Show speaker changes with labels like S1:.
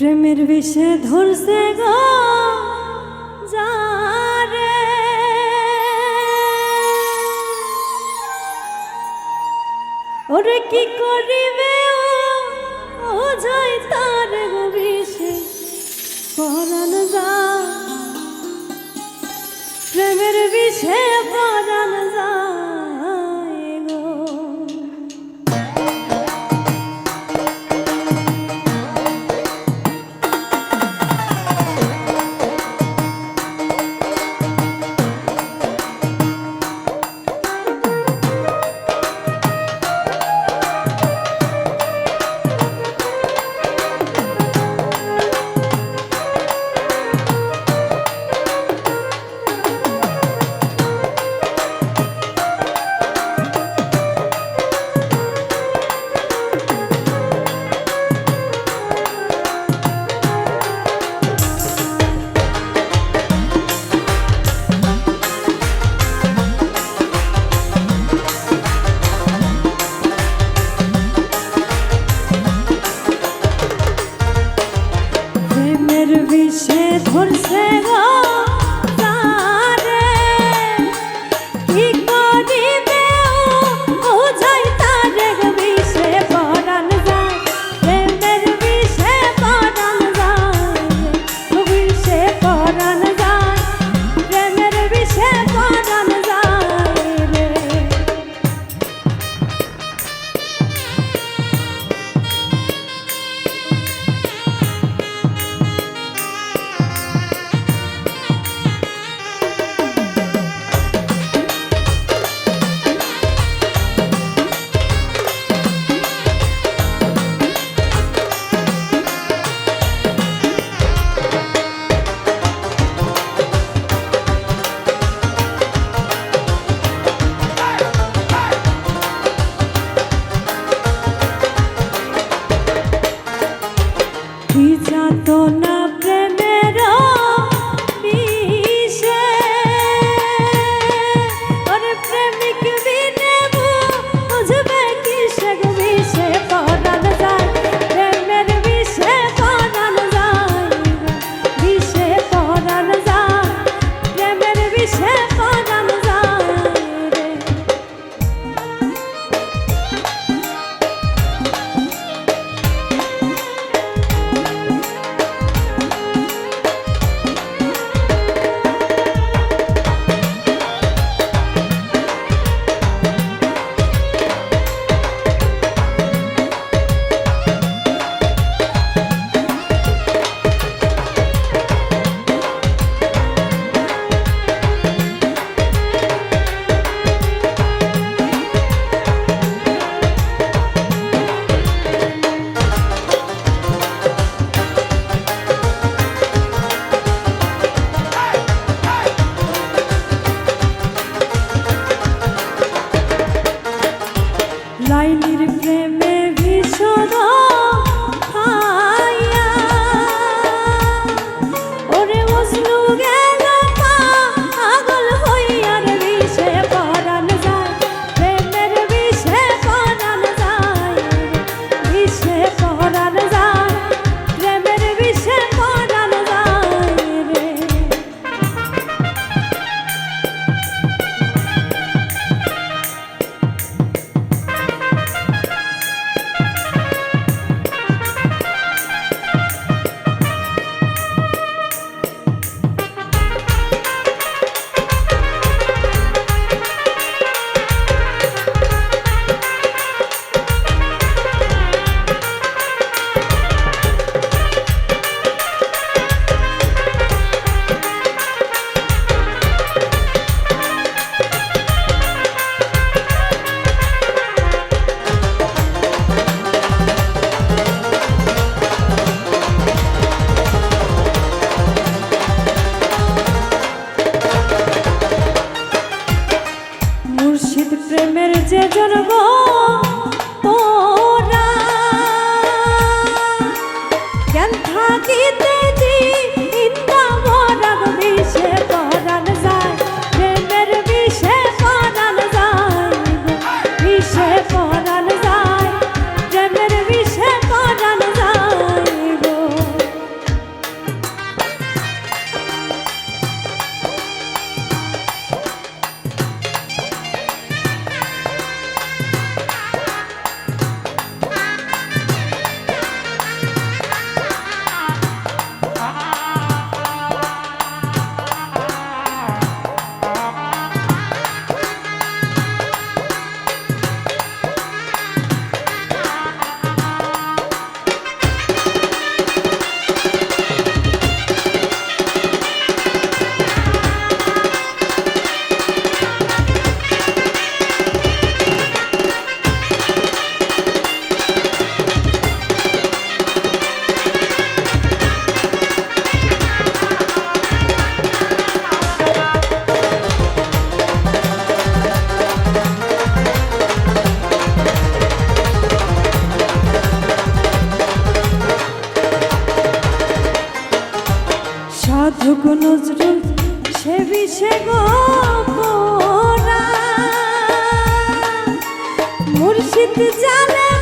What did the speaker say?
S1: প্রেমের বিষে ধরছে গো যারে, ওরে কি করিবে ও যাই তার গো বিষে পরাণ যায়, প্রেমের বিষে পরাণ যায় গো। বিষে ধরছে গো যারে, কি করিবে ও যাই তারে গো বিষে পরাণ যায়, প্রেমের বিষে পরাণ যায়, বিষে পরাণ যায়, প্রেমের বিষে পরাণ যায় রে। যাতনা প্রেমের বিষে, ওরে প্রেমিক বিনে বুঝবে কিসে গো বিষে পরাণ যায়, প্রেমের বিষে পরাণ যায়, বিষে পরাণ যায়, প্রেমের বিষে পরাণ যায় রে। লাইলির প্রেমে ভীষণ হাইয়া, ওরে মজনু গেল পাগল হইয়া রে বিষে পরাণ যায়, প্রেমের বিষে পরাণ যায়, বিষে পরাণ যায়, প্রেমের বিষে পরাণ যায় রে। মুর্শিদ প্রেমের যে জন্ম তোরা জ্ঞান থাকিতে চিন্তা মরা বিষে পরাণ যায়, প্রেমের বিষে পরাণ যায়, বিষে পরাণ যায়, প্রেমের বিষে পরাণ যায় গো। সাধক নজরুল সে বিষে গোপরা মুর্শিদ জানে